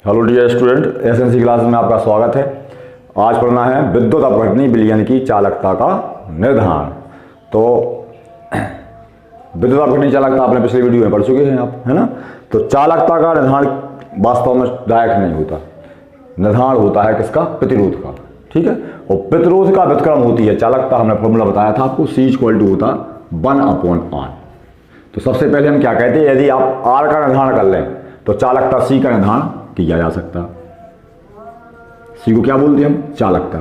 Hello dear student, SNC class में आपका स्वागत है। आज पढ़ना है विद्युत अपघटनी विलयन की चालकता का निर्धारण। तो विद्युत अपघटनी चालकता आपने पिछले वीडियो में पढ़ चुके हैं आप, है ना। तो चालकता का निर्धारण वास्तव में डायरेक्ट नहीं होता, निर्धारण होता है किसका? प्रतिरोध का। ठीक है, और प्रतिरोध का व्युत्क्रम होती है चालकता। हमने फॉर्मूला बताया था आपको, C = होता 1/R। तो सबसे पहले हम क्या कहते हैं, यदि आप R का निर्धारण कर लें तो चालकता C का निर्धारण किया जा सकता। C को क्या बोलते हैं हम? चालकता।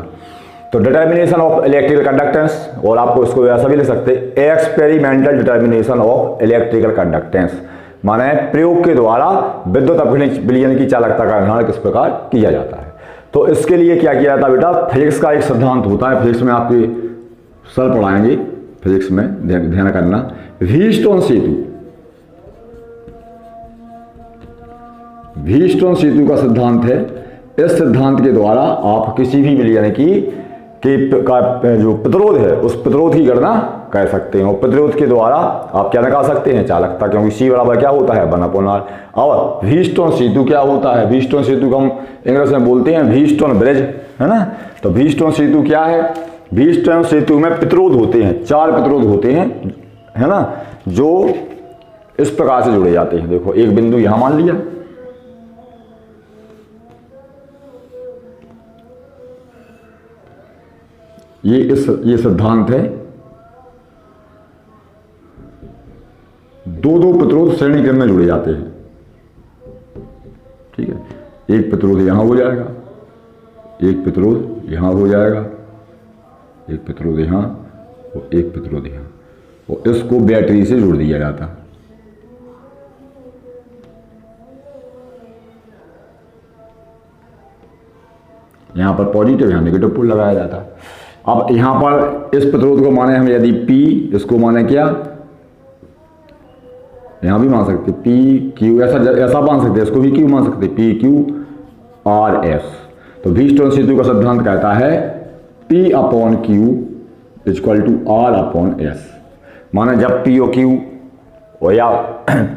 तो डिटर्मिनेशन ऑफ इलेक्ट्रिकल कंडक्टेंस, और आपको इसको ऐसा भी लिख सकते हैं experimental determination of electrical conductance, माने प्रयोग के द्वारा विद्युत अपघटनी विलयन की चालकता का निर्धारण किस प्रकार किया जाता है। तो इसके लिए क्या किया जाता है बेटा, फिजिक्स का एक सिद्धांत होता है, फिजिक्स में आपके सर पढ़ाएंगे, फिजिक्स में ध्यान करना। व्हीटस्टोन सेतु का सिद्धांत है। इस सिद्धांत के द्वारा आप किसी भी विलयन की जो प्रतिरोध है उस प्रतिरोध की गणना कर सकते हैं, और प्रतिरोध के द्वारा आप क्या निकाल सकते हैं? चालकता, क्योंकि C बराबर क्या होता है? 1/R। और व्हीटस्टोन सेतु क्या होता है? व्हीटस्टोन सेतु को हम इंग्लिश में बोलते हैं व्हीटस्टोन ब्रिज, है ना। तो व्हीटस्टोन सेतु क्या है? व्हीटस्टोन सेतु में प्रतिरोध होते हैं, 4 प्रतिरोध होते हैं, है ना, जो इस प्रकार से जुड़े जाते हैं। देखो, एक बिंदु यहां मान लिया, ये सिद्धांत है। दो प्रतिरोध श्रेणी क्रम में जुड़े जाते हैं। ठीक है, एक प्रतिरोध यहां हो जाएगा, एक प्रतिरोध यहां हो जाएगा, एक प्रतिरोध यहां और एक प्रतिरोध यहां, और इसको बैटरी से जोड़ दिया जाता है। यहां पर पॉजिटिव, यहां नेगेटिव पोल लगाया जाता है। अब यहां पर इस प्रतिरोध को माने हम यदि P, इसको माने क्या, यहां भी मान सकते PQ, ऐसा मान सकते हैं, इसको भी Q मान सकते, PQRS। तो व्हीटस्टोन सेतु का सिद्धांत कहता है P/Q = R/S। माने जब P और Q, और या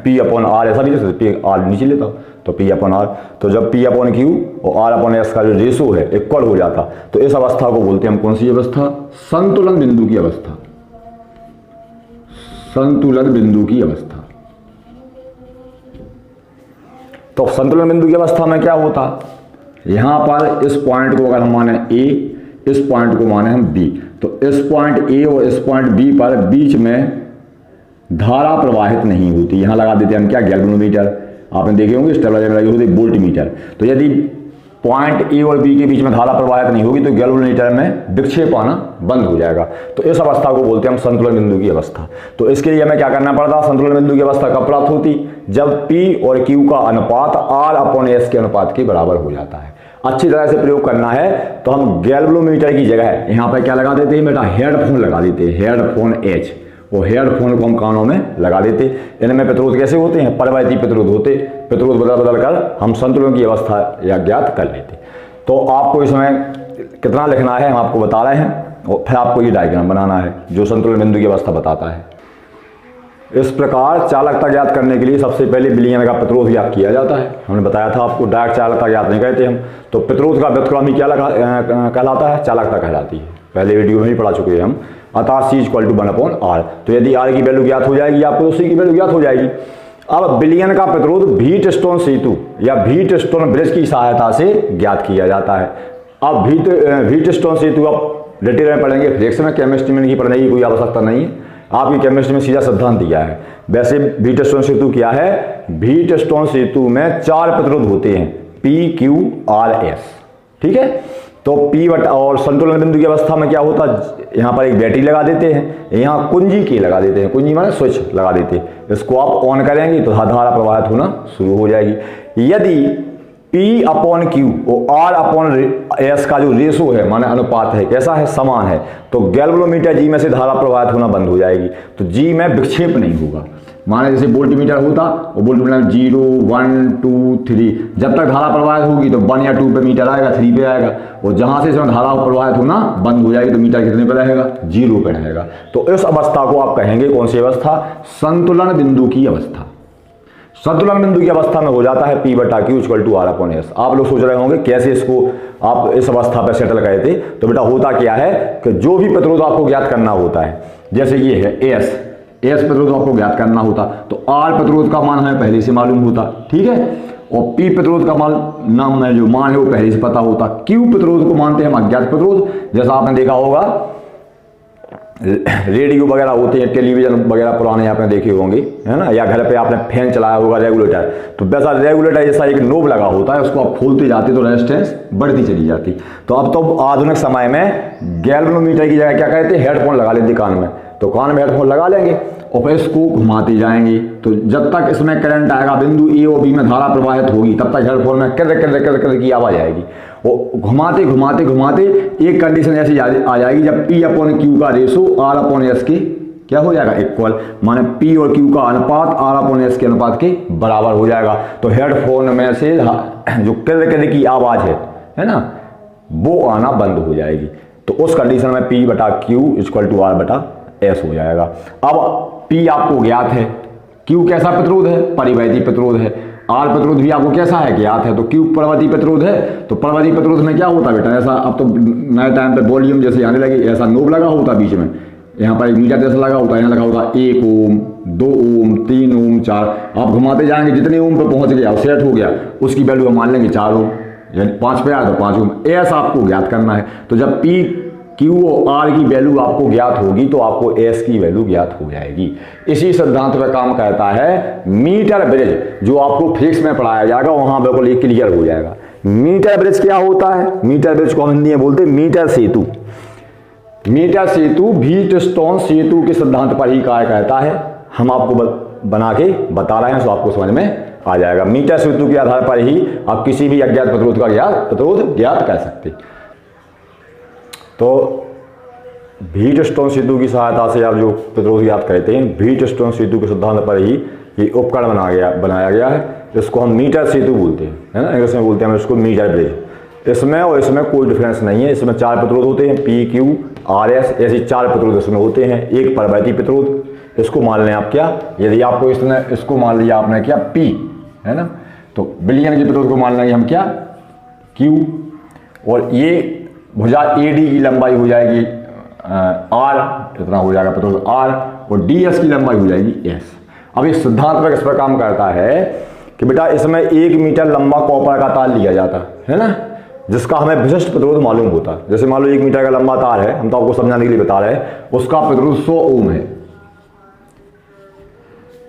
P/R, ऐसा भी जैसे P/R नीचे लेता हूं तो P/R, तो जब P/Q और R/S का जो रेशो है इक्वल हो जाता, तो इस अवस्था को बोलते हैं हम कौन सी अवस्था? संतुलन बिंदु की अवस्था। संतुलन बिंदु की अवस्था। तो संतुलन बिंदु की अवस्था में क्या होता, यहां पर इस पॉइंट को अगर हम माने A, इस पॉइंट को माने हम B, तो इस पॉइंट A और इस पॉइंट B पर बीच में धारा प्रवाहित नहीं होती। यहां लगा देते हैं हम क्या? गैल्वेनोमीटर। आपने देखे होंगे स्टेबलाइजर में लगी होती वोल्टमीटर। तो यदि पॉइंट A और B के बीच में धारा प्रवाहित नहीं होगी तो गैल्वेनोमीटर में विक्षेप आना बंद हो जाएगा। तो इस अवस्था को बोलते हैं हम संतुलन बिंदु की अवस्था। तो इसके लिए हमें क्या करना पड़ता? संतुलन बिंदु की अवस्था कब प्राप्त होती? जब P और Q का अनुपात R/S के अनुपात के बराबर हो जाता है। अच्छी तरह से प्रयोग करना है तो हम गैल्वेनोमीटर की जगह यहाँ पर क्या लगा देते हैं बेटा? हेडफोन लगा देते हैं, हेडफोन H। वो हेडफोन को हम कानों में लगा देते। इनमें प्रतिरोध कैसे होते हैं? परिवर्ती प्रतिरोध होते। प्रतिरोध बदल बदल कर हम संतुलन की अवस्था या ज्ञात कर लेते। तो आपको इसमें कितना लिखना है हम आपको बता रहे हैं, और फिर आपको ये डायग्राम बनाना है जो संतुलन बिंदु की अवस्था बताता है। इस प्रकार चालकता ज्ञात करने के लिए सबसे पहले विलयन का प्रतिरोध ज्ञात किया जाता है। हमने बताया था आपको, डायरेक्ट चालकता ज्ञात नहीं कहते हम। तो प्रतिरोध का व्युत्क्रम ही क्या कहलाता है? चालकता कहलाती है। पहले वीडियो में ही पढ़ा चुके हैं हम। अतः C = 1/R। तो यदि R की वैल्यू ज्ञात हो जाएगी आपको, तो C की वैल्यू ज्ञात हो जाएगी। अब विलयन का प्रतिरोध व्हीटस्टोन सेतु या व्हीटस्टोन ब्रिज की सहायता से ज्ञात किया जाता है। अब व्हीटस्टोन सेतु आप डिटेल में पढ़ेंगे, फिजिक्स में, केमिस्ट्री में नहीं पढ़ने की कोई आवश्यकता नहीं है। आपकी केमिस्ट्री में सीधा सिद्धांत दिया है। वैसे व्हीटस्टोन सेतु क्या है? व्हीटस्टोन सेतु में 4 प्रतिरोध होते हैं, PQRS। ठीक है, तो P और संतुलन बिंदु की अवस्था में क्या होता? यहां पर एक बैटरी लगा देते हैं, यहां कुंजी की लगा देते हैं, कुंजी माने स्विच लगा देते हैं। इसको आप ऑन करेंगे तो धारा प्रवाहित होना शुरू हो जाएगी। यदि P/Q और R/S का जो रेशो है, माने अनुपात है, कैसा है? समान है, तो गैल्वेनोमीटर G में से धारा प्रवाहित होना बंद हो जाएगी। तो G में विक्षेप नहीं होगा। माने जैसे वोल्टमीटर होता, और वोल्टमीटर 0, 1, 2, 3, जब तक धारा प्रवाहित होगी तो 1 या 2 पे मीटर आएगा, 3 पे आएगा, और जहां से इसमें धारा प्रवाहित होना बंद हो जाएगी तो मीटर कितने पे रहेगा? 0 पे रहेगा। तो इस अवस्था को आप कहेंगे कौन सी अवस्था? संतुलन बिंदु की अवस्था। संतुलन बिंदु की अवस्था में हो जाता है P बटा Q equal to R upon S। आप लोग सोच रहे होंगे कैसे इसको आप इस अवस्था पर सेटल करे थे। तो बेटा होता क्या है कि जो भी प्रतिरोध आपको ज्ञात करना होता है, जैसे ये है S प्रतिरोध आपको ज्ञात करना होता, तो R प्रतिरोध का मान हमें पहले से मालूम होता, ठीक है, और P प्रतिरोध का मान जो मान है वो पहले से पता होता। Q प्रतिरोध को मानते हैं हम अज्ञात प्रतिरोध, जैसा आपने देखा होगा रेडियो वगैरह होते हैं, टेलीविजन वगैरह पुराने आपने देखे होंगे, है ना, या घर पे आपने फैन चलाया होगा रेगुलेटर, तो वैसा रेगुलेटर जैसा एक नोब लगा होता है, उसको आप खोलते जाते तो रेजिस्टेंस बढ़ती चली जाती। तो अब तो आधुनिक समय में गैल्वेनोमीटर की जगह क्या कहते हैं, हेडफोन लगा लेते कान में, तो कान में हेडफोन लगा लेंगे और फिर इसको घुमाते जाएंगे, तो जब तक इसमें करंट आएगा बिंदु ए और बी में धारा प्रवाहित होगी तब तक हेडफोन में कर कर की आवाज आएगी। और घुमाते घुमाते घुमाते एक कंडीशन ऐसी आ जाएगी जब P अपॉन Q का रेशो R अपॉन S के क्या हो जाएगा, इक्वल, माने P और Q का अनुपात R अपॉन S के अनुपात के बराबर हो जाएगा। तो हेडफोन में से जो कर की आवाज है ना, वो आना बंद हो जाएगी। तो उस कंडीशन में P बटा Q इक्वल टू R बटा S हो जाएगा। अब P आपको ज्ञात है, Q कैसा प्रतिरोध है, परिवर्ती प्रतिरोध है, R प्रतिरोध भी आपको कैसा है, ज्ञात है, तो Q परिवर्ती प्रतिरोध है। तो परिवर्ती प्रतिरोध में क्या होता है बेटा, ऐसा अब तो नए टाइम पे वॉल्यूम जैसे आने लगे, ऐसा नोब लगा होता बीच में, यहाँ पर एक मीटर जैसा लगा होता है, यहाँ लगा होता 1 ओम 2 ओम 3 ओम 4, आप घुमाते जाएंगे जितने ओम पे पहुंच गया सेट हो गया उसकी वैल्यू हम मान लेंगे 4 ओम, यानी 5 पे आया तो 5 ओम, ऐसा आपको ज्ञात करना है। तो जब P Q और R की वैल्यू आपको ज्ञात होगी तो आपको S की वैल्यू ज्ञात हो जाएगी। इसी सिद्धांत पर काम करता है मीटर ब्रिज, जो आपको फिजिक्स में पढ़ाया जाएगा, वहां बिल्कुल ये क्लियर हो जाएगा। मीटर ब्रिज क्या होता है, मीटर ब्रिज को हम हिंदी में बोलते हैं मीटर सेतु। मीटर सेतु व्हीटस्टोन सेतु के सिद्धांत पर ही कार्य करता है, हम आपको बना के बता रहे हैं तो आपको समझ में आ जाएगा। मीटर सेतु के आधार पर ही आप किसी भी अज्ञात प्रतिरोध का प्रतिरोध ज्ञात कर सकते। तो व्हीटस्टोन सेतु की सहायता से आप जो प्रतिरोध ज्ञात करते हैं, व्हीटस्टोन सेतु के सिद्धांत पर ही ये उपकरण बनाया गया है। इसको हम मीटर सेतु बोलते हैं, है ना, इंग्लिश में बोलते हैं हम इसको मीटर ब्रिज। इसमें और इसमें कोई डिफरेंस नहीं है, इसमें 4 प्रतिरोध होते हैं, P Q R S, ऐसे 4 प्रतिरोध इसमें होते हैं। एक परिवर्ती प्रतिरोध, इसको मान लें आप क्या, यदि आपको इसको मान लिया आपने क्या P, है ना, तो बिलियन के प्रतिरोध को मान लेंगे हम क्या Q, और ये भुजा AD की लंबाई हो जाएगी R, इतना हो जाएगा प्रतिरोध R, और DS की लंबाई हो जाएगी S। अब इस सिद्धांत पर किस पर काम करता है कि बेटा इसमें 1 मीटर लंबा कॉपर का तार लिया जाता है ना, जिसका हमें विशिष्ट प्रतिरोध मालूम होता है। जैसे मान लो 1 मीटर का लंबा तार है, हम तो आपको समझाने के लिए बता रहे हैं, उसका प्रतिरोध 100 ओम है।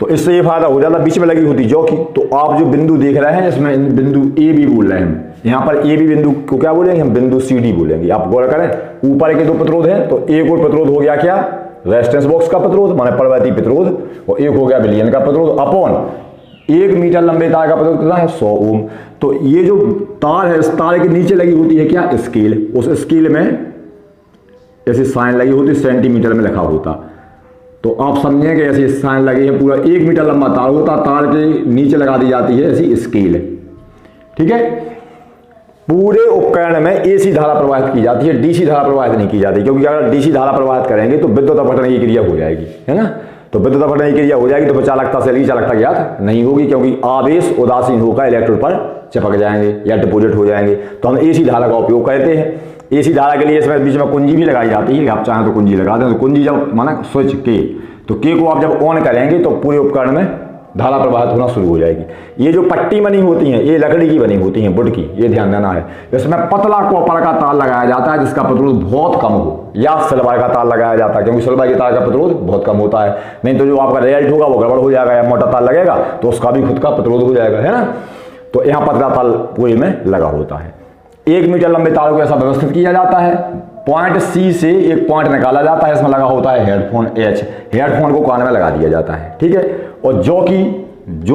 तो इससे ये फायदा हो जाता, बीच में लगी होती जो कि, तो आप जो बिंदु देख रहे हैं इसमें बिंदु ए बी बोल रहे हैं, यहाँ पर ए बी बिंदु को क्या बोलेंगे हम, बिंदु सी डी बोलेंगे। आप गौर करें, ऊपर के 2 प्रतिरोध हैं, तो एक और प्रतिरोध हो गया क्या, रेजिस्टेंस बॉक्स का प्रतिरोध माने परिवर्ती प्रतिरोध, और एक हो गया विलयन का प्रतिरोध अपॉन 1 मीटर लंबे तार का प्रतिरोध कितना है 100 ओम। तो ये जो तार है, इस तार के नीचे लगी होती है क्या, स्केल, उस स्केल में ऐसी साइन लगी होती, सेंटीमीटर में लिखा होता। तो आप समझेंगे ऐसी साइन लगी है, पूरा 1 मीटर लंबा तार होता, तार के नीचे लगा दी जाती है ऐसी स्केल, ठीक है। पूरे उपकरण में AC धारा प्रवाहित की जाती है, DC धारा प्रवाहित नहीं की जाती, क्योंकि अगर DC धारा प्रवाहित करेंगे तो विद्युत अपघटन की क्रिया हो जाएगी, है ना। तो विद्युत अपघटन की क्रिया हो जाएगी तो चालकता से चालकता ज्ञात नहीं होगी, क्योंकि आवेश उदासीन होकर इलेक्ट्रोड पर चिपक जाएंगे या डिपोजिट हो जाएंगे। तो हम AC धारा का उपयोग करते हैं। AC धारा के लिए इसमें बीच में कुंजी भी लगाई जाती है, आप चाहें तो कुंजी लगा दें। तो कुंजी जब माना स्विच के, तो के को आप जब ऑन करेंगे तो पूरे उपकरण में धारा प्रवाहित होना शुरू हो जाएगी। ये जो पट्टी बनी होती है ये लकड़ी की बनी होती है, वुड की, ये ध्यान देना है। इसमें पतला कॉपर का तार लगाया जाता है जिसका प्रतिरोध बहुत कम हो, या सिल्वर का तार लगाया जाता है, क्योंकि सिल्वर के तार का प्रतिरोध बहुत कम होता है। नहीं तो जो आपका रिजल्ट होगा वो गड़बड़ हो जाएगा, या मोटा तार लगेगा तो उसका भी खुद का प्रतिरोध हो जाएगा, है ना। तो यहाँ पतला तार पूरे में लगा होता है। 1 मीटर लंबे तारों को ऐसा व्यवस्थित किया जाता है। पॉइंट C से एक पॉइंट निकाला जाता है, इसमें लगा होता है हेडफोन H, हेडफोन को कान में लगा दिया जाता है, ठीक है। और जो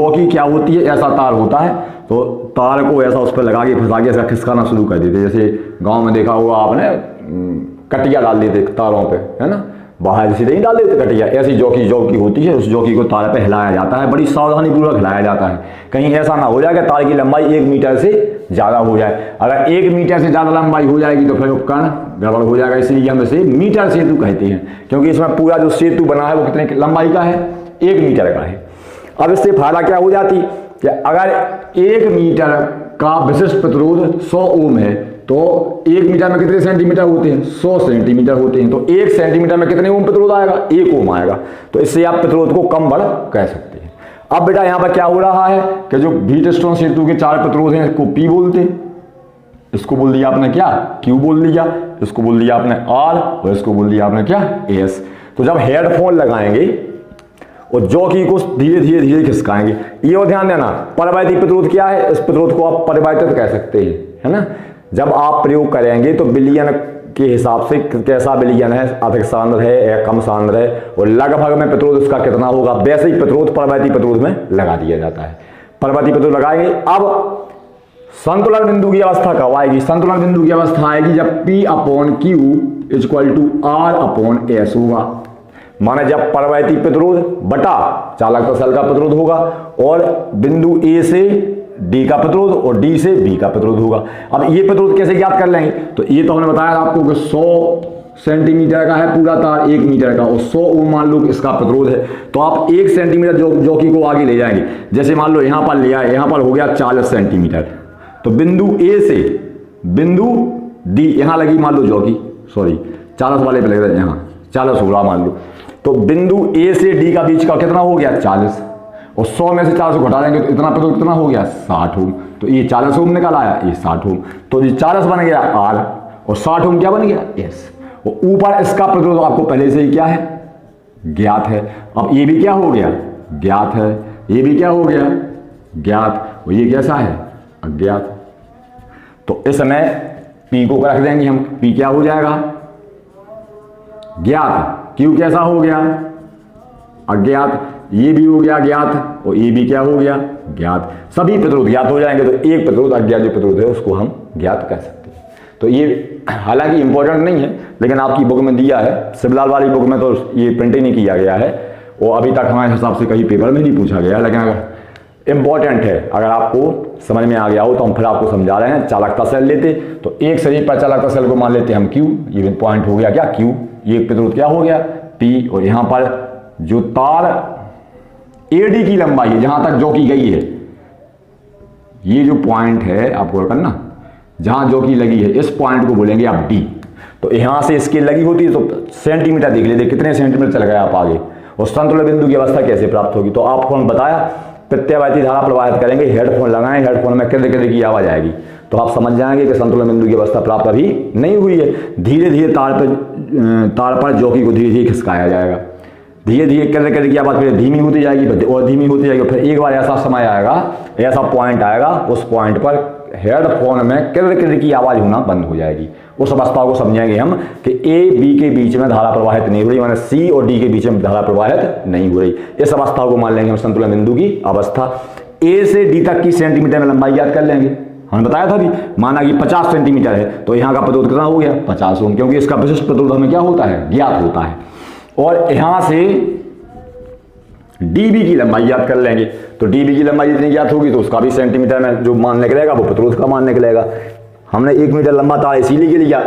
कि क्या होती है, ऐसा तार होता है, तो तार को ऐसा उस पर लगा के फंसा के ऐसा खिसकाना शुरू कर देते। जैसे गांव में देखा होगा आपने, कटिया डाल देते तारों पे, है ना, बाहर सीधे ही डाल देते कटिया। ऐसी जौकी होती है, उस जौकी को तार पे हिलाया जाता है, बड़ी सावधानी पूर्वक हिलाया जाता है, कहीं ऐसा ना हो जाए कि तार की लंबाई 1 मीटर से ज़्यादा हो जाए। अगर 1 मीटर से ज़्यादा लंबाई हो जाएगी तो फिर उपकरण गड़बड़ हो जाएगा। इसलिए हम इसे मीटर सेतु कहते हैं, क्योंकि इसमें पूरा जो सेतु बना है वो कितने लंबाई का है, 1 मीटर का है। अब इससे फायदा क्या हो जाती कि अगर 1 मीटर का विशिष्ट प्रतिरोध 100 ओम है तो 1 मीटर में कितने सेंटीमीटर होते हैं? 100 सेंटीमीटर होते हैं। तो 1 सेंटीमीटर में कितने ओम प्रतिरोध आएगा? 1 ओम आएगा। तो इससे आप प्रतिरोध को कम बड़ कह सकते हैं। अब बेटा यहाँ पर क्या हो रहा है कि जो व्हीटस्टोन सेतु के 4 प्रतिरोध हैं इसको P बोलते हैं, इसको बोल दिया आपने क्या? Q बोल दिया, इसको बोल दिया आपने R और इसको बोल दिया आपने क्या? S। तो जब हेडफोन लगाएंगे और जॉकी को धीरे धीरे धीरे खिसकाएंगे, ये और ध्यान देना परिवर्ती प्रतिरोध क्या है? इस प्रतिरोध को आप परिवर्तित कह सकते हैं, है ना। जब आप प्रयोग करेंगे तो बिलियन के हिसाब से कैसा बिलियन है, अधिक सांद्र है या कम सांद्र है और लगभग में प्रतिरोध उसका कितना होगा, वैसे ही प्रतिरोध परिवर्ती प्रतिरोध में लगा दिया जाता है। परिवर्ती प्रतिरोध लगाएंगे। अब संतुलन बिंदु की अवस्था कब आएगी? संतुलन बिंदु की अवस्था आएगी जब P/Q = R/S होगा। माने जब परिवर्ती प्रतिरोध बटा चालकता सेल का प्रतिरोध होगा और बिंदु A से D का प्रतिरोध और D से B का प्रतिरोध होगा। अब ये प्रतिरोध कैसे ज्ञात कर लेंगे? तो ये तो हमने बताया आपको कि 100 सेंटीमीटर का है पूरा तार, 1 मीटर का, और 100 ओम मान लो इसका प्रतिरोध है। तो आप 1 सेंटीमीटर जॉकी को आगे ले जाएंगे। जैसे मान लो यहाँ पर लिया है, यहाँ पर हो गया 40 सेंटीमीटर, तो बिंदु A से बिंदु D यहाँ लगी मान लो जॉकी, सॉरी 40 वाले पे लग रहा है, यहाँ 40 हो रहा मान लो। तो बिंदु A से D का बीच का कितना हो गया? 40, और 100 में से 40 को घटा देंगे तो इतना प्रतिरोध कितना हो गया? 60 ओम। तो ये 40 ओम निकल आया, ये 60 ओम। तो ये 40 बन गया R और 60 ओम क्या बन गया? S। और ऊपर इसका प्रतिरोध आपको पहले से ही क्या है? ज्ञात है। अब ये भी क्या हो गया? ज्ञात है। ये भी क्या हो गया? ज्ञात। और ये कैसा है? अज्ञात। तो इस समय P को रख देंगे हम, P क्या हो जाएगा? ज्ञात। Q कैसा हो गया? अज्ञात। ये भी हो गया ज्ञात और ये भी क्या हो गया? ज्ञात। सभी प्रतिरोध ज्ञात हो जाएंगे तो एक प्रतिरोध अज्ञात जो प्रतिरोध है उसको हम ज्ञात कर सकते हैं। तो ये हालांकि इंपॉर्टेंट नहीं है लेकिन आपकी बुक में दिया है, शिवलाल वाली बुक में तो ये प्रिंट ही नहीं किया गया है और अभी तक हमारे हिसाब से कहीं पेपर में नहीं पूछा गया, लेकिन अगर इंपॉर्टेंट है, अगर आपको समझ में आ गया हो तो हम फिर आपको समझा रहे हैं। चालकता सेल लेते तो एक शरीर पर चालकता सेल को मान लेते हम Q, ये पॉइंट हो गया क्या? Q। ये प्रतिरोध क्या हो गया? P। और यहाँ पर जो तार AD की लंबाई है जहां तक जॉकी गई है, ये जो पॉइंट है आपको करना, जहां जॉकी लगी है इस पॉइंट को बोलेंगे आप D। तो यहां से इसकी लगी होती है तो सेंटीमीटर देख लेते कितने सेंटीमीटर चल गए आप आगे, और संतुलन बिंदु की अवस्था कैसे प्राप्त होगी। तो आपको हम बताया प्रत्यावर्ती धारा प्रवाहित करेंगे, हेडफोन लगाएं, हेडफोन में किधर किधर की आवाज आएगी तो आप समझ जाएंगे कि संतुलन बिंदु की अवस्था प्राप्त अभी नहीं हुई है। धीरे धीरे तार पर जॉकी को धीरे धीरे खिसकाया जाएगा, धीरे धीरे किधर की आवाज फिर धीमी होती जाएगी और धीमी होती जाएगी। फिर एक बार ऐसा समय आएगा, ऐसा पॉइंट आएगा, उस पॉइंट पर हेडफोन में किधर की आवाज होना बंद हो जाएगी। उस अवस्था को समझेंगे हम कि A B के बीच में धारा प्रवाहित नहीं हो रही, माने C और D के बीच में धारा प्रवाहित नहीं हो रही। इस अवस्था को मान लेंगे हम संतुलन बिंदु की अवस्था। A से D तक की सेंटीमीटर में लंबाई याद कर लेंगे, हमने बताया था भी, माना कि 50 सेंटीमीटर है तो यहाँ का प्रतिरोध कितना हो गया? 50 ओम, क्योंकि इसका विशिष्ट प्रतिरोध हमें क्या होता है? ज्ञात होता है। और यहाँ से DB की लंबाई याद कर लेंगे, तो DB की लंबाई जितनी ज्ञात होगी तो उसका भी सेंटीमीटर में जो मान निकलेगा वो प्रतिरोध का मान निकलेगा। हमने 1 मीटर लंबा तार इसीलिए लिया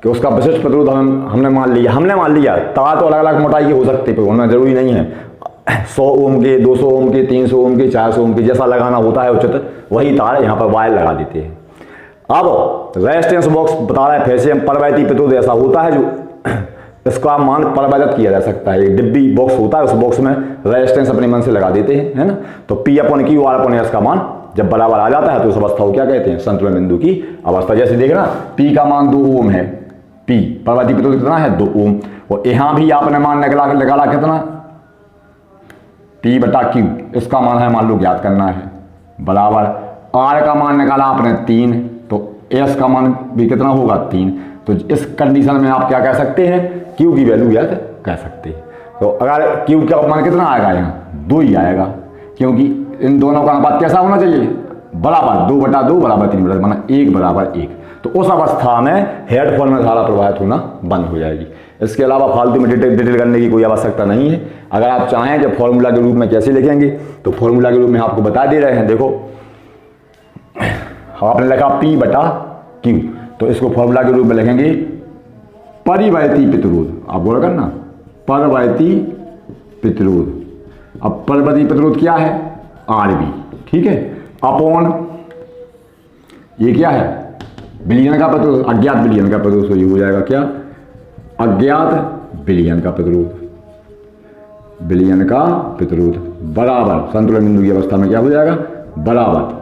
कि उसका विशिष्ट प्रतिरोध हमने मान लिया। तार तो अलग अलग मोटाई के हो सकते हैं, होना जरूरी नहीं है। 100 ओम के, 200 ओम के, 300 ओम के, 400 ओम के, जैसा लगाना होता है उचित वही तार यहाँ पर वायर लगा देते हैं। अब रेजिस्टेंस बॉक्स बता रहा है फिर से हम, परिवर्ती प्रतिरोध ऐसा होता है जो इसका मान परिवर्तित किया जा सकता है। एक डिब्बी बॉक्स होता है, उस बॉक्स में रेजिस्टेंस अपने मन से लगा देते हैं, है ना। तो P/Q R/S का मान जब बराबर आ जाता है तो उस अवस्था को क्या कहते हैं? संतुलन बिंदु की अवस्था। जैसे देखना P का मान 2 ओम है, P परिवर्ती प्रतिरोध कितना है? 2 ओम, और यहां भी आपने मान निकाला कितना? P/Q, इसका मान है मान लो ज्ञात करना है, बराबर R का मान निकाला आपने 3, तो S का मान भी कितना होगा? 3। तो इस कंडीशन में आप क्या कह सकते हैं? Q की वैल्यू ज्ञात कह सकते हैं। तो अगर Q का मान कितना आएगा? यहाँ 2 ही आएगा, क्योंकि इन दोनों का अनुपात कैसा होना चाहिए? बराबर, 2/2 बराबर 3/, माना 1/1। तो उस अवस्था में हेडफोन में धारा प्रवाहित होना बंद हो जाएगी। इसके अलावा फालतू में डिटेल करने की कोई आवश्यकता नहीं है। अगर आप चाहें जब फॉर्मूला के रूप में कैसे लिखेंगे तो फॉर्मूला के रूप में आपको बता दे रहे हैं। देखो आपने लिखा P/Q, तो इसको फॉर्मूला के रूप में लिखेंगे परिवर्ती प्रतिरोध। आप बोला करना परिवर्ती प्रतिरोध, अब परिपथीय प्रतिरोध क्या है, RB, ठीक है, अपॉन ये क्या है, विलयन का प्रतिरोध, अज्ञात विलयन का प्रतिरोध, ये हो जाएगा क्या, अज्ञात विलयन का प्रतिरोध, विलयन का प्रतिरोध बराबर संतुलन बिंदु की अवस्था में क्या हो जाएगा, बराबर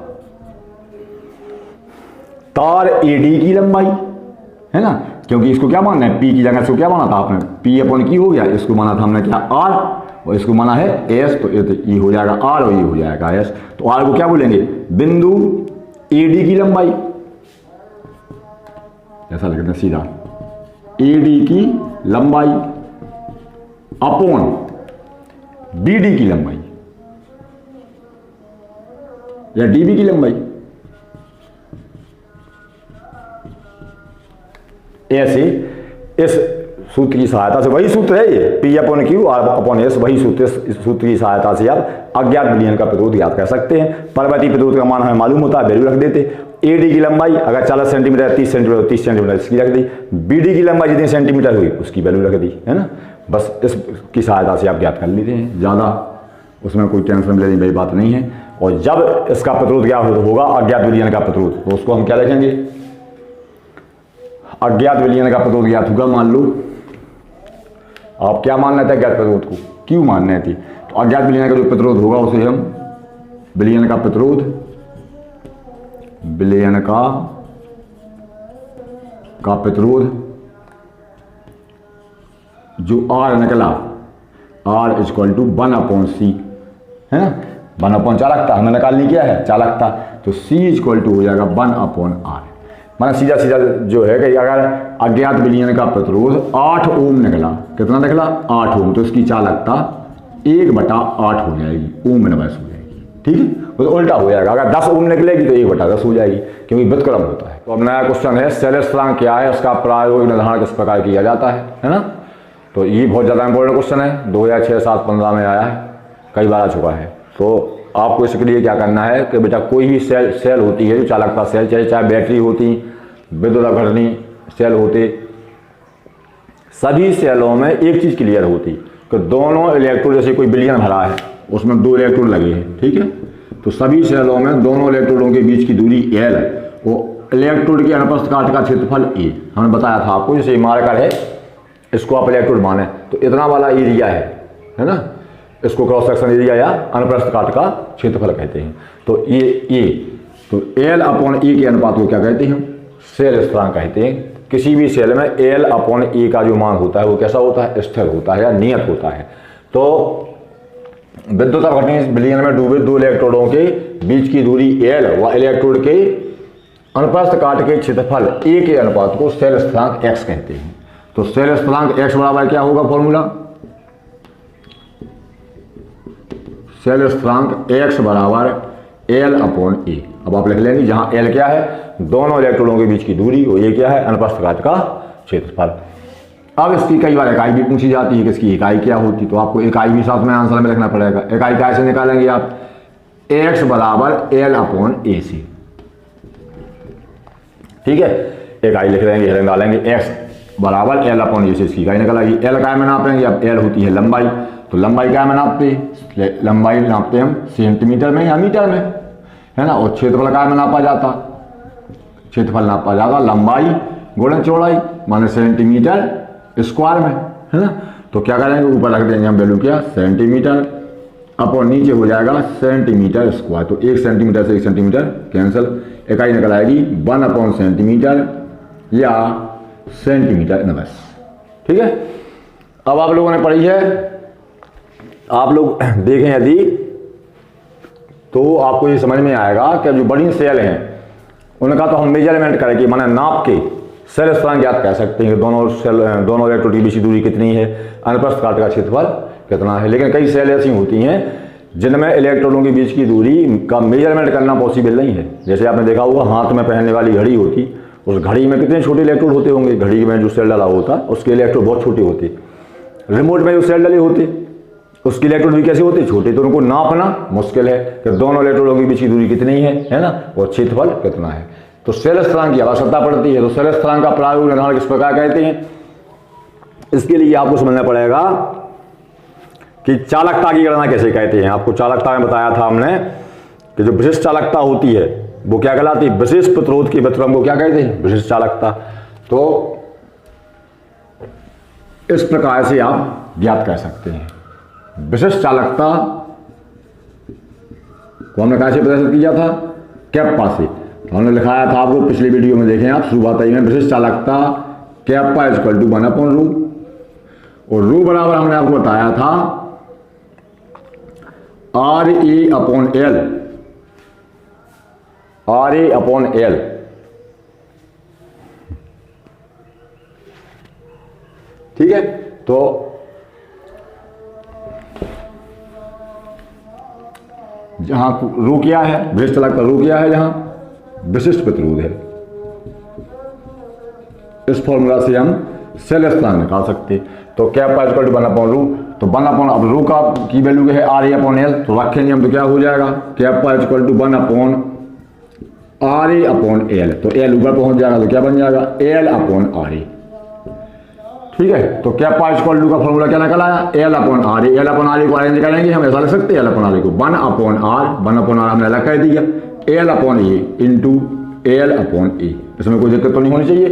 तार AD की लंबाई, है ना, क्योंकि इसको क्या मानना है, P की जगह इसको क्या माना था आपने, P अपॉन Q हो गया, इसको माना था हमने क्या, R, और इसको माना है S, तो ये हो जाएगा R और ये हो जाएगा S। तो R को क्या बोलेंगे, बिंदु AD की लंबाई, ऐसा लिखते हैं सीधा, AD की लंबाई अपॉन BD की लंबाई या DB की लंबाई, ऐसे इस सूत्र की सहायता से, वही सूत्र है ये, P upon Q R upon S, वही सूत्र, इस सूत्र की सहायता से आप अज्ञात विलयन का प्रतिरोध ज्ञात कर सकते हैं। परिपथीय प्रतिरोध का मान हमें मालूम होता है, वैल्यू रख देते। AD की लंबाई अगर 40 सेंटीमीटर 30 सेंटीमीटर 30 सेंटीमीटर इसकी रख दी, BD की लंबाई जितनी सेंटीमीटर हुई उसकी वैल्यू रख दी, है ना, बस इसकी सहायता से आप ज्ञात कर लेते हैं, ज़्यादा उसमें कोई टेंशन लेने वाली बात नहीं है। और जब इसका प्रतिरोध क्या होगा, अज्ञात विलयन का प्रतिरोध, तो उसको हम क्या लिखेंगे, अज्ञात विलयन का प्रतिरोध ज्ञात होगा, मान लो आप क्या मान रहे थे, अज्ञात प्रतिरोध को क्यों मान रहे थे, तो अज्ञात विलयन का जो प्रतिरोध होगा उसे हम विलयन का प्रतिरोध, विलयन का प्रतिरोध जो R निकला, R इक्वल टू 1/C, है ना, 1/, चालकता हमें निकालनी क्या है, चालकता, तो C इक्वल टू हो जाएगा 1/R। माना सीधा सीधा जो है कि अगर अज्ञात विलयन का प्रतिरोध 8 ओम निकला, कितना निकला, 8 ओम, तो इसकी चालकता 1/8 हो जाएगी, ओम इनवर्स हो जाएगी, ठीक है, तो उल्टा हो जाएगा, अगर 10 ओम निकलेगी तो 1/10 हो जाएगी, क्योंकि व्युत्क्रम होता है। तो अब नया क्वेश्चन है, सेल स्थिरांक क्या है, उसका प्रायोगिक निर्धारण किस प्रकार किया जाता है ना, तो ये बहुत ज़्यादा इंपॉर्टेंट क्वेश्चन है, 2006, 7, 15 में आया है, कई बार आ चुका है। तो आपको इसके लिए क्या करना है कि बेटा कोई भी सेल होती है जो चालकता सेल, चाहे बैटरी होती, विद्युत अघर्णी सेल होते, सभी सेलों में एक चीज़ क्लियर होती कि दोनों इलेक्ट्रोड, जैसे कोई विलयन भरा है उसमें 2 इलेक्ट्रोड लगे हैं, ठीक है, तो सभी सेलों में दोनों इलेक्ट्रोडों के बीच की दूरी L, वो इलेक्ट्रोड के अनुप्रस्थ काट का क्षेत्रफल A, हमने बताया था आपको, जैसे मार्कर है इसको आप इलेक्ट्रोड माने तो इतना वाला एरिया है ना, इसको क्रॉस सेक्शन एरिया या अनुप्रस्थ काट का क्षेत्रफल कहते हैं। तो ये तो L अपॉन A के अनुपात को क्या कहते हैं, सेल स्थिरांक कहते हैं। किसी भी सेल में L अपॉन A का जो मान होता है वो कैसा होता है, स्थिर होता है या नियत होता है। तो विद्युत अघर्णी विलयन में डूबे 2 इलेक्ट्रोडों के बीच की दूरी L व इलेक्ट्रोड के अनुप्रस्थ काट के क्षेत्रफल A के अनुपात को सेल स्थिरांक X कहते हैं। तो सेल स्थिरांक X बराबर क्या होगा फॉर्मूला, सेल स्थिरांक X बराबर L अपॉन A। अब आप लिख लेंगे जहां L क्या है, दोनों इलेक्ट्रोडों के बीच की दूरी, और ये क्या है, अनुप्रस्थ काट का क्षेत्रफल। अब इसकी कई बार इकाई भी पूछी जाती है कि इसकी इकाई क्या होती, तो आपको इकाई भी साथ में आंसर में लिखना पड़ेगा। इकाई कैसे निकालेंगे आप, X बराबर L अपॉन A से, ठीक है, इकाई लिख लेंगे, निकालेंगे X बराबर L अपॉन A से इसकी इकाई निकल आएगी। L काय में नापेंगे, अब L होती है लंबाई, तो लंबाई क्या में नापते हैं, लंबाई नापते हम सेंटीमीटर में या मीटर में, है ना, और क्षेत्रफल काय में नापा जाता, क्षेत्रफल नापा जाता लंबाई गुणा चौड़ाई माने सेंटीमीटर स्क्वायर में, है ना। तो क्या करेंगे, ऊपर रख देंगे हम वैल्यू क्या, सेंटीमीटर, अपॉन नीचे हो जाएगा सेंटीमीटर स्क्वायर, तो 1 सेंटीमीटर से 1 सेंटीमीटर कैंसिल, इकाई निकल आएगी 1 अपॉन सेंटीमीटर या सेंटीमीटर इनवर्स, ठीक है। अब आप लोगों ने पढ़ी है, आप लोग देखें यदि तो आपको ये समझ में आएगा कि जो बड़ी सेल हैं उनका तो हम मेजरमेंट करके माने नाप के सेल स्थिरांक ज्ञात कर सकते हैं कि दोनों इलेक्ट्रोड की बीच की दूरी कितनी है, अनुप्रस्थ काट का क्षेत्रफल कितना है। लेकिन कई सेल ऐसी होती हैं जिनमें इलेक्ट्रोडों के बीच की दूरी का मेजरमेंट करना पॉसिबल नहीं है। जैसे आपने देखा होगा हाथ में पहनने वाली घड़ी होती, उस घड़ी में कितने छोटे इलेक्ट्रोड होते होंगे, घड़ी में जो सेल डाला होता उसके इलेक्ट्रोड बहुत छोटे होते, रिमोट में जो सेल डले होते उसके इलेक्ट्रोड भी कैसे होते, छोटे, तो उनको नापना मुश्किल है कि दोनों इलेक्ट्रोडों के बीच की दूरी कितनी है ना, और क्षेत्रफल कितना है। तो सेल स्थिरांक की आवश्यकता पड़ती है। तो सेल स्थिरांक का प्रायोगिक निर्धारण किस प्रकार कहते हैं, इसके लिए आपको समझना पड़ेगा कि चालकता की गणना कैसे कहते हैं। आपको चालकता में बताया था हमने कि जो विशिष्ट चालकता होती है वो क्या कहलाती है, विशेष प्रतिरोध के व्यतिक्रम को क्या कहते हैं, विशिष्ट चालकता। तो इस प्रकार से आप ज्ञात कर सकते हैं विशिष्ट चालकता को हमने कैसे प्रदर्शित किया था, कैप्पा से। तो हमने लिखाया था आपको पिछली वीडियो में, देखें आप शुरुआत में, विशिष्ट चालकता कैप्पा इक्वल टू 1/रू, और रू बराबर हमने आपको बताया था RA/L, RA/L। ठीक है, तो जहां रू क्या है, विशिष्ट चालकता रू क्या है, जहां विशिष्ट प्रतिरोध है। इस फॉर्मूला से हम सेल स्थिरांक निकाल सकते। तो कैप्पा इक्वल टू 1/रू, तो 1/, अब रू का की वैल्यू है RA/L, तो रखेंगे हम तो क्या हो जाएगा, कैप्पा इक्वल टू 1/RA/L, तो L ऊपर पहुंच जाएगा तो क्या बन जाएगा, L/RA। ठीक है, तो कैप्पा इक्वल टू का फॉर्मूला क्या निकल आया, L/RA। L/RA को अरेंज करेंगे हम, ऐसा लिख सकते हैं L/RA को 1/R हमने अलग कर दिया, L/A इंटू L/A। इसमें कोई दिक्कत तो नहीं होनी चाहिए।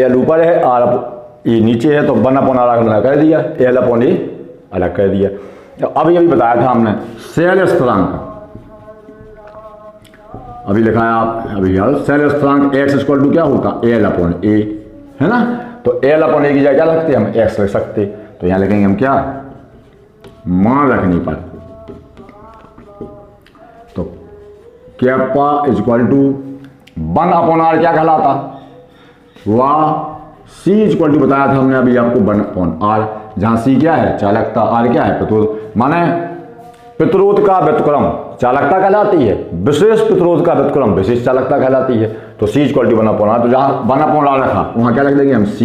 L ऊपर है, R नीचे है, तो 1/R हमने कर दिया, L/A अलग कर दिया। अभी बताया था हमने सेल स्थिरांक, अभी लिखा है आप अभी यार, सेल स्थिरांक x इक्वल टू क्या होता, L/A है ना। तो L/A की जगह क्या रखते हैं हम, x लिख सकते। तो यहां लिखेंगे हम क्या, मान रखने पर, तो कैप्पा इक्वल टू 1/R क्या कहलाता, वह C इक्वल टू बताया था हमने अभी आपको 1/R, जहां C क्या है, चालकता, R क्या है, प्रतिरोध, माने प्रतिरोध का व्यतिक्रम चालकता कहलाती है, विशेष प्रतिरोध का व्यतिक्रम विशेष चालकता कहलाती है। तो C इक्वल टू 1/R, तो जहां 1/R रखा वहां क्या लिख देंगे हम C,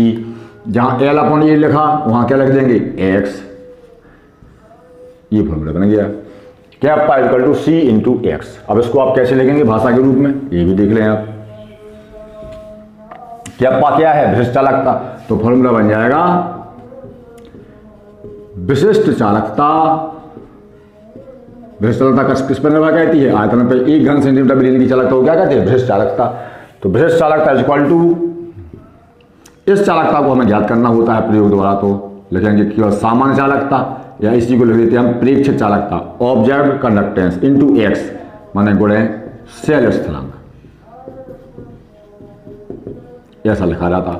जहां L/A लिखा वहां क्या लिख देंगे X। ये फॉर्मूला बन गया, kappa equal to C into X। अब इसको आप कैसे लिखेंगे भाषा के रूप में, ये भी देख लें आप। कैप्पा क्या है, विशिष्ट चालकता, तो फॉर्मूला बन जाएगा विशिष्ट चालकता, विशिष्ट चालकता किस पर निर्भर करती है, आयतन पर 1 घन सेंटीमीटर मिलीमीटर की चालकता को क्या कहते हैं, विशिष्ट चालकता। तो विशिष्ट चालकता इक्वल टू, इस चालकता को हमें ज्ञात करना होता है प्रयोग द्वारा, तो लिखेंगे केवल सामान्य चालकता, या इसी को लिख देते हैं हम प्रेक्षित चालकता, ऑब्जर्व कंडक्टेंस इंटू एक्स, माने गुणे सेल स्थिरांक, ऐसा लिखा जाता।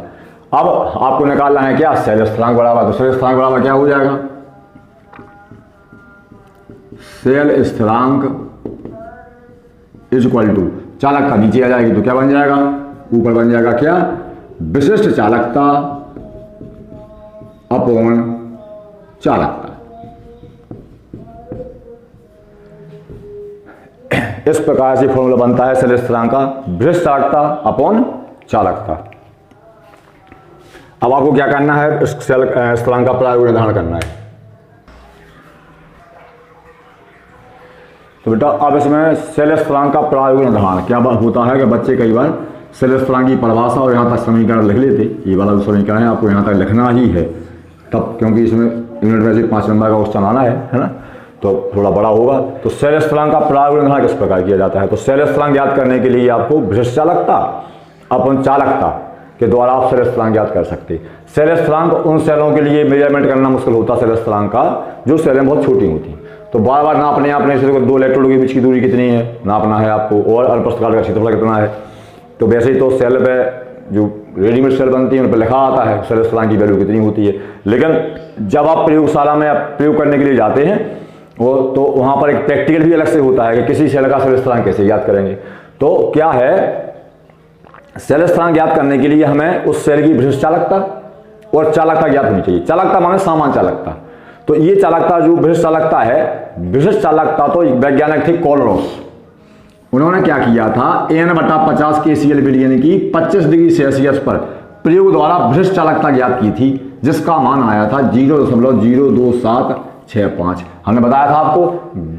अब आपको निकालना है क्या, सेल स्थिरांक बराबर, तो सेल स्थिरांक बराबर क्या हो जाएगा, सेल स्थिरांक इज इक्वल टू, चालकता नीचे आ जाएगी तो क्या बन जाएगा, ऊपर बन जाएगा क्या, विशिष्ट चालकता अपॉन चालकता। इस प्रकार से फॉर्मूला बनता है सेल स्थिरांक का, विशिष्ट चालकता अपॉन चालकता। अब आपको क्या करना है, इस सेल स्थिरांक का प्रायोगिक निर्धारण करना है। तो बेटा अब इसमें सेल स्थिरांक का प्रायोगिक निर्धारण क्या होता है कि बच्चे कई बार सेल स्थिरांक की परिभाषा और यहाँ तक समीकरण लिख लेते, ये वाला जो समीकरण है आपको यहाँ तक लिखना ही है तब, क्योंकि इसमें यूनिट में से 5 नंबर का क्वेश्चन आना है ना, तो थोड़ा बड़ा होगा। तो सेल स्थिरांक का प्रायोगिक निर्धारण किस प्रकार किया जाता है, तो सेल स्थिरांक ज्ञात करने के लिए आपको विशिष्ट चालकता अपन चालकता के द्वारा आप सेल स्थिरांक ज्ञात कर सकते। सेल स्थिरांक उन सेलों के लिए मेजरमेंट करना मुश्किल होता है सेल स्थिरांक का, जो सेलें बहुत छोटी होती हैं, तो बार बार नापने आपने इसे 2 इलेक्ट्रोड के बीच की दूरी कितनी है नापना है आपको, और अल्पस्थ काल का क्षेत्रफल कितना है। तो वैसे ही तो सेल पे जो रेडीमेड सेल बनती है उन पर लिखा आता है सेल स्थिरांक की वैल्यू कितनी होती है, लेकिन जब आप प्रयोगशाला में प्रयोग करने के लिए जाते हैं वो तो वहाँ पर एक प्रैक्टिकल भी अलग से होता है कि किसी सेल का सेल स्थिरांक कैसे ज्ञात करेंगे। तो क्या है, सेल स्थिरांक ज्ञात करने के लिए हमें उस सेल की विशिष्ट चालकता और चालकता ज्ञात होनी चाहिए। चालकता माने सामान्य चालकता, तो ये चालकता जो विशिष्ट चालकता है, विशिष्ट चालकता तो वैज्ञानिक थे कोलरोस, उन्होंने क्या किया था, N/50 KCl यानी कि 25 डिग्री सेल्सियस पर प्रयोग द्वारा विशिष्ट चालकता ज्ञात की थी, जिसका मान आया था 0.02765। हमने बताया था आपको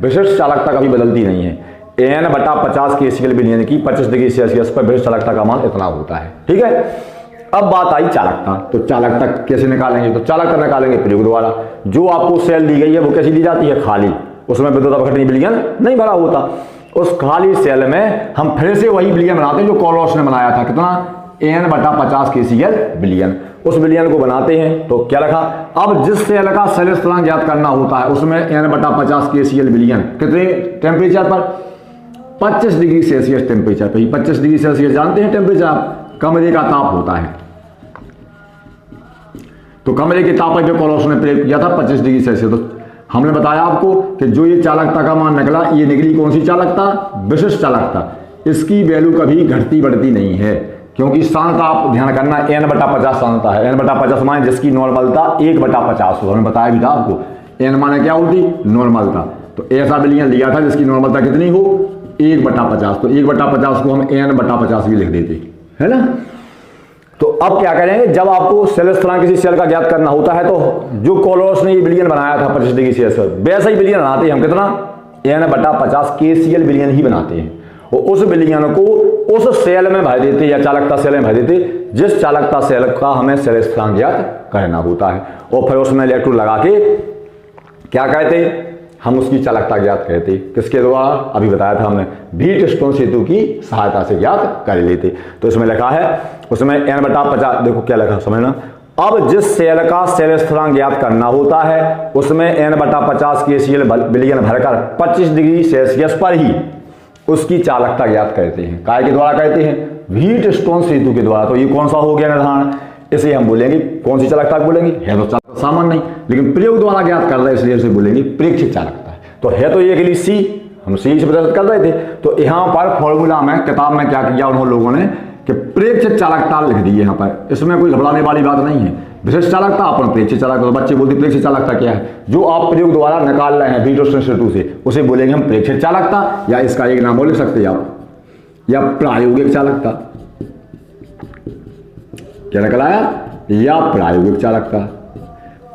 विशिष्ट चालकता कभी बदलती नहीं है, N/50 KCl यानी कि 25 डिग्री सेल्सियस पर विशिष्ट चालकता का मान इतना होता है। ठीक है, अब बात आई चालकता। तो चालकता कैसे निकालेंगे? तो चालकता निकालेंगे प्रयोग द्वारा। जो आपको सेल दी गई है वो कैसी दी जाती है? खाली। उसमें विद्युत अपघटनीय विलयन नहीं भरा होता। उस खाली सेल में हम फिर से वही विलयन बनाते हैं जो कोलोस ने बनाया था। कितना? n/50 KCl विलयन। उस विलयन को बनाते हैं। तो क्या लिखा? अब जिस सेल का सेल स्थिरांक ज्ञात करना होता है उसमें n/50 KCl विलयन कितने टेम्परेचर पर? 25 डिग्री सेल्सियस टेम्परेचर पर। 25 डिग्री सेल्सियस जानते हैं टेम्परेचर? कमरे का ताप होता है। तो कमरे के ताप पे कोलोस ने प्रयोग किया था 25 डिग्री सेल्सियस। तो हमने बताया आपको कि जो ये चालकता का मान निकला, ये निकली कौन सी चालकता? विशिष्ट चालकता। इसकी वैल्यू कभी घटती बढ़ती नहीं है, क्योंकि सांद्रता आप ध्यान करना n/50 सांद्रता है। n/50 माने जिसकी नॉर्मलता 1/50 हो। हमने बताया भी था आपको n माने क्या होती? नॉर्मलता। तो ऐसा विलयन लिया था जिसकी नॉर्मलता कितनी हो? 1/50। तो 1/50 को हम n/50 भी लिख देते, है ना। तो अब क्या करेंगे? जब आपको सेल स्थिरांक किसी सेल का ज्ञात करना होता है तो जो कोलोस ने ये विलयन बनाया था 25 डिग्री सेल्सियस, वैसा ही विलयन बनाते हैं हम। कितना? n/50 KCl विलयन ही बनाते हैं। और उस विलयन को उस सेल में भर देते या चालकता सेल में भर देते जिस चालकता सेल का हमें सेल स्थिरांक ज्ञात करना होता है। और फिर उसमें इलेक्ट्रोड लगा के क्या कहते? हम उसकी चालकता ज्ञात करते। किसके द्वारा? अभी बताया था हमने, व्हीटस्टोन सेतु की सहायता से ज्ञात कर लेते। तो इसमें लिखा है, उसमें n/50, देखो क्या लिखा समझना। अब जिस सेल का सेल स्थिरांक ज्ञात करना होता है उसमें n/50 KCl विलयन भरकर 25 डिग्री सेल्सियस पर ही उसकी चालकता ज्ञात करते हैं। काय के द्वारा करते हैं? व्हीटस्टोन सेतु के द्वारा। तो ये कौन सा हो गया निर्धारण? इसे हम बोलेंगे कौन सी चालकता बोलेंगे? है तो चालकता सामान्य नहीं, लेकिन प्रयोग द्वारा ज्ञात कर रहे हैं इसलिए इसे बोलेंगे प्रेक्षित चालकता। तो है तो ये के लिए सी, हम सी से प्रदर्शित कर रहे थे। तो यहाँ पर फॉर्मूला में किताब में क्या किया उन्होंने लोगों ने कि प्रेक्षित चालकता लिख दी। यहाँ पर इसमें कोई घबराने वाली बात नहीं है। विशिष्ट चालकता अपन प्रेक्षित चालकता। तो बच्चे बोलते प्रेक्षित चालकता क्या है? जो आप प्रयोग द्वारा निकाल रहे हैं व्हीटस्टोन सेतु से, उसे बोलेंगे हम प्रेक्षित चालकता, या इसका एक नाम बोल सकते हैं आप, या प्रायोगिक चालकता। क्या निकल आया? या प्रायोगिक चालकता।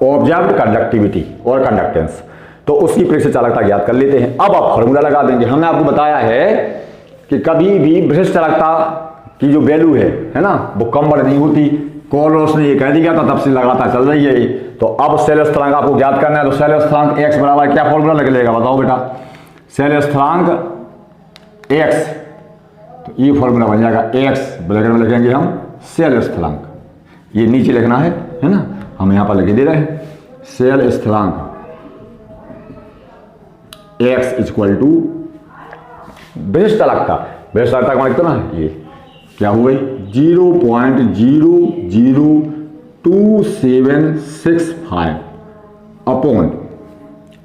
ऑब्जर्व्ड कंडक्टिविटी और कंडक्टेंस। तो उसकी प्रेक्षित चालकता ज्ञात कर लेते हैं। अब आप फॉर्मूला लगा देंगे। हमने आपको बताया है कि कभी भी विशिष्ट चालकता की जो वैल्यू है ना, वो कम बढ़ नहीं होती। कोलोस ने ये कह दिया था, तब से लगातार चल रही है। तो अब सेल स्थिरांक आपको ज्ञात करना है। तो सेल स्थिरांक x बराबर क्या फॉर्मूला निकलेगा? बताओ बेटा। सेल स्थिरांक x, तो ये फॉर्मूला बन जाएगा x, ब्रैकेट में लिखेंगे हम सेल स्थिरांक। ये नीचे लिखना है ना, हम यहां पर लिख दे रहे हैं सेल स्थिरांक x इक्वल टू विशिष्ट चालकता। विशिष्ट चालकता का मान कितना है? ये क्या हुआ? 0.00275 अपॉन,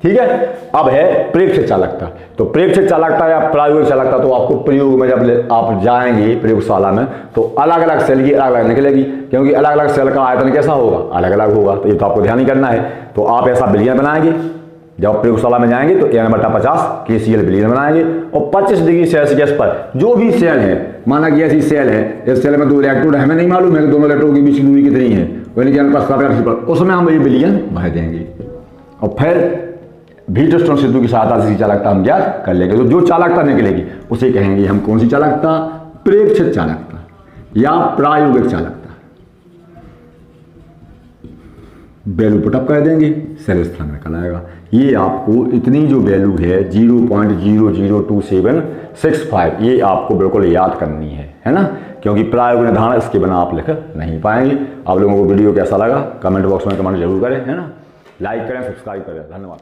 ठीक है। अब है प्रेक्षित चालकता। तो प्रेक्षित चालकता या प्रायोगिक चालकता तो आपको प्रयोग में जब आप जाएंगे प्रयोगशाला में तो अलग अलग सेल की अलग अलग निकलेगी, क्योंकि अलग अलग सेल का आयतन कैसा होगा? अलग अलग होगा। तो ये तो आपको ध्यान ही करना है। तो आप ऐसा विलयन बनाएंगे जब प्रयोगशाला में जाएंगे तो n/50 KCl विलयन बनाएंगे। और 25 डिग्री सेल्सियस पर जो भी सेल है, माना कि ऐसी सेल है, इस सेल में दो इलेक्ट्रोड हमें नहीं मालूम है कि दोनों इलेक्ट्रोड के बीच की दूरी कितनी है, उसमें हम ये विलयन भर देंगे। और फिर व्हीटस्टोन सेतु की सहायता से चालकता हम ज्ञात कर लेंगे। तो जो चालकता निकलेगी उसे कहेंगे हम कौन सी चालकता? प्रेक्षित चालकता या प्रायोगिक चालकता। वैल्यू पुटअप कर देंगे, सेल स्थिरांक निकल आएगा। ये आपको इतनी जो वैल्यू है 0.00275, ये आपको बिल्कुल याद करनी है ना, क्योंकि प्रायोगिक निर्धारण इसके बिना आप लिख नहीं पाएंगे। आप लोगों को वीडियो कैसा लगा कमेंट बॉक्स में कमेंट जरूर करें, है ना। लाइक करें, सब्सक्राइब करें। धन्यवाद।